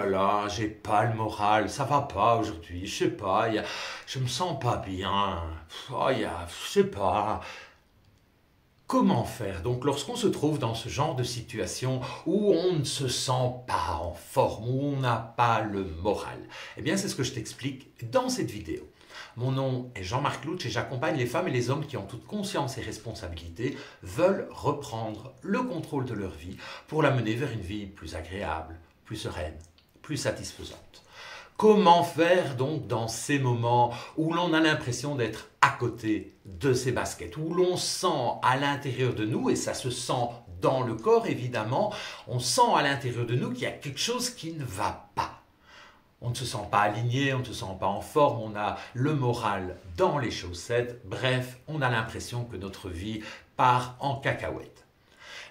là, j'ai pas le moral, ça va pas aujourd'hui, je sais pas, je me sens pas bien, je sais pas. Comment faire donc lorsqu'on se trouve dans ce genre de situation où on ne se sent pas en forme, où on n'a pas le moral? Eh bien, c'est ce que je t'explique dans cette vidéo. Mon nom est Jean-Marc Louch et j'accompagne les femmes et les hommes qui, en toute conscience et responsabilité, veulent reprendre le contrôle de leur vie pour la mener vers une vie plus agréable, plus sereine, plus satisfaisante. Comment faire donc dans ces moments où l'on a l'impression d'être à côté de ses baskets, où l'on sent à l'intérieur de nous, et ça se sent dans le corps évidemment, on sent à l'intérieur de nous qu'il y a quelque chose qui ne va pas. On ne se sent pas aligné, on ne se sent pas en forme, on a le moral dans les chaussettes, bref, on a l'impression que notre vie part en cacahuète.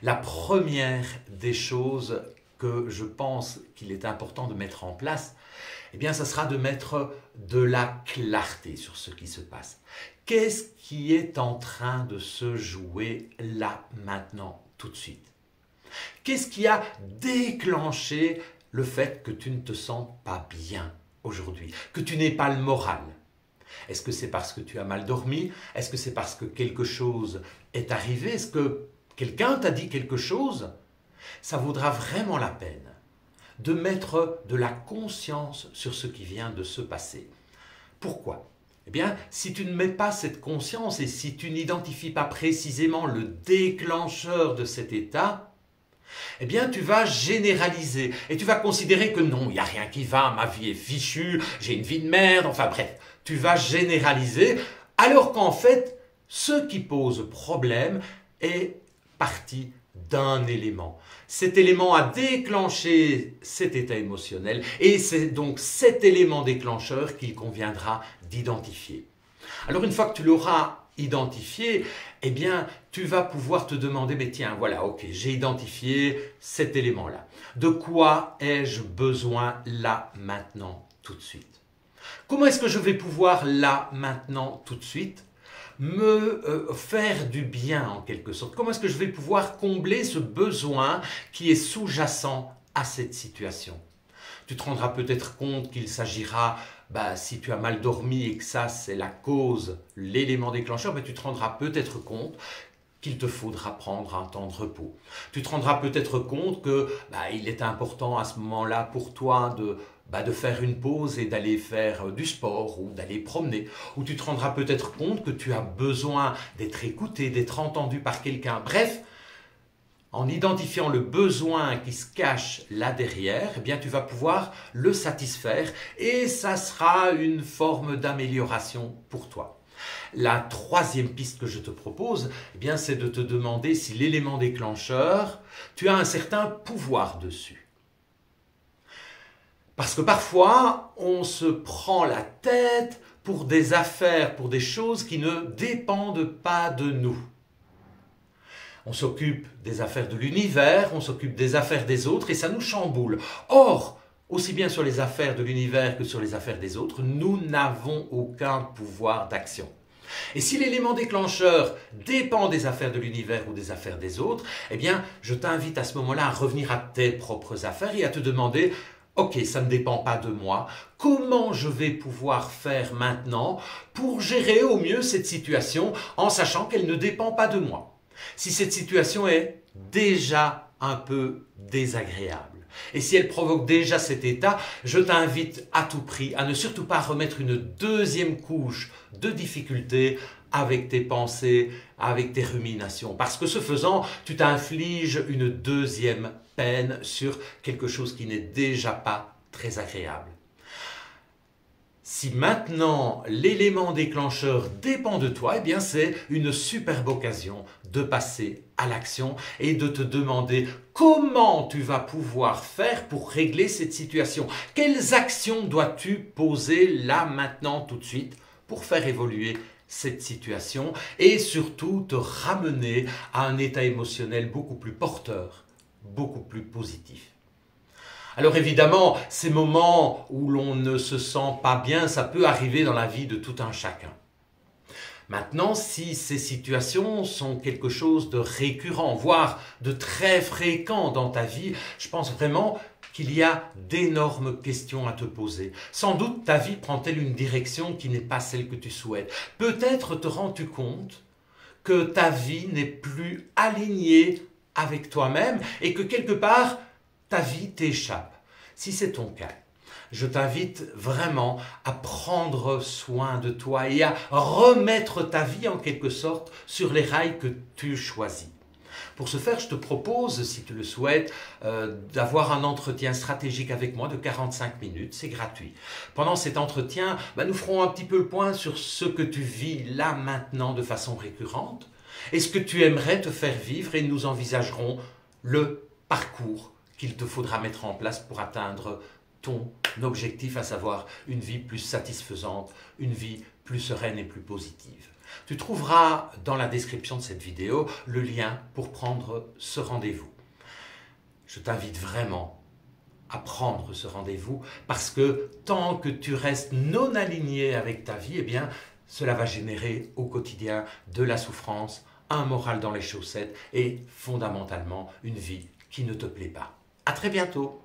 La première des choses que je pense qu'il est important de mettre en place, eh bien, ça sera de mettre de la clarté sur ce qui se passe. Qu'est-ce qui est en train de se jouer là, maintenant, tout de suite? Qu'est-ce qui a déclenché le fait que tu ne te sens pas bien aujourd'hui, que tu n'aies pas le moral? Est-ce que c'est parce que tu as mal dormi? Est-ce que c'est parce que quelque chose est arrivé? Est-ce que quelqu'un t'a dit quelque chose? Ça vaudra vraiment la peine de mettre de la conscience sur ce qui vient de se passer. Pourquoi? Eh bien, si tu ne mets pas cette conscience et si tu n'identifies pas précisément le déclencheur de cet état, eh bien, tu vas généraliser et tu vas considérer que non, il n'y a rien qui va, ma vie est fichue, j'ai une vie de merde, enfin bref, tu vas généraliser, alors qu'en fait, ce qui pose problème est parti d'un élément. Cet élément a déclenché cet état émotionnel et c'est donc cet élément déclencheur qu'il conviendra d'identifier. Alors une fois que tu l'auras identifié, eh bien tu vas pouvoir te demander, mais tiens, voilà, ok, j'ai identifié cet élément-là. De quoi ai-je besoin là, maintenant, tout de suite? Comment est-ce que je vais pouvoir là, maintenant, tout de suite me faire du bien en quelque sorte? Comment est-ce que je vais pouvoir combler ce besoin qui est sous-jacent à cette situation? Tu te rendras peut-être compte qu'il s'agira, si tu as mal dormi et que ça c'est la cause, l'élément déclencheur, tu te rendras peut-être compte qu'il te faudra prendre un temps de repos. Tu te rendras peut-être compte que il est important à ce moment-là pour toi de faire une pause et d'aller faire du sport ou d'aller promener. Ou tu te rendras peut-être compte que tu as besoin d'être écouté, d'être entendu par quelqu'un. Bref, en identifiant le besoin qui se cache là derrière, eh bien tu vas pouvoir le satisfaire et ça sera une forme d'amélioration pour toi. La troisième piste que je te propose, eh bien, c'est de te demander si l'élément déclencheur, tu as un certain pouvoir dessus. Parce que parfois, on se prend la tête pour des affaires, pour des choses qui ne dépendent pas de nous. On s'occupe des affaires de l'univers, on s'occupe des affaires des autres et ça nous chamboule. Or, aussi bien sur les affaires de l'univers que sur les affaires des autres, nous n'avons aucun pouvoir d'action. Et si l'élément déclencheur dépend des affaires de l'univers ou des affaires des autres, eh bien, je t'invite à ce moment-là à revenir à tes propres affaires et à te demander, ok, ça ne dépend pas de moi, comment je vais pouvoir faire maintenant pour gérer au mieux cette situation en sachant qu'elle ne dépend pas de moi? Si cette situation est déjà un peu désagréable, et si elle provoque déjà cet état, je t'invite à tout prix à ne surtout pas remettre une deuxième couche de difficulté avec tes pensées, avec tes ruminations. Parce que ce faisant, tu t'infliges une deuxième peine sur quelque chose qui n'est déjà pas très agréable. Si maintenant l'élément déclencheur dépend de toi, eh bien c'est une superbe occasion de passer à l'action et de te demander comment tu vas pouvoir faire pour régler cette situation. Quelles actions dois-tu poser là, maintenant, tout de suite pour faire évoluer cette situation et surtout te ramener à un état émotionnel beaucoup plus porteur, beaucoup plus positif. Alors évidemment, ces moments où l'on ne se sent pas bien, ça peut arriver dans la vie de tout un chacun. Maintenant, si ces situations sont quelque chose de récurrent, voire de très fréquent dans ta vie, je pense vraiment qu'il y a d'énormes questions à te poser. Sans doute ta vie prend-elle une direction qui n'est pas celle que tu souhaites. Peut-être te rends-tu compte que ta vie n'est plus alignée avec toi-même et que quelque part ta vie t'échappe. Si c'est ton cas, je t'invite vraiment à prendre soin de toi et à remettre ta vie en quelque sorte sur les rails que tu choisis. Pour ce faire, je te propose, si tu le souhaites, d'avoir un entretien stratégique avec moi de 45 minutes, c'est gratuit. Pendant cet entretien, nous ferons un petit peu le point sur ce que tu vis là maintenant de façon récurrente et ce que tu aimerais te faire vivre et nous envisagerons le parcours qu'il te faudra mettre en place pour atteindre ton objectif, à savoir une vie plus satisfaisante, une vie plus sereine et plus positive. Tu trouveras dans la description de cette vidéo le lien pour prendre ce rendez-vous. Je t'invite vraiment à prendre ce rendez-vous parce que tant que tu restes non aligné avec ta vie, cela va générer au quotidien de la souffrance, un moral dans les chaussettes et fondamentalement une vie qui ne te plaît pas. À très bientôt.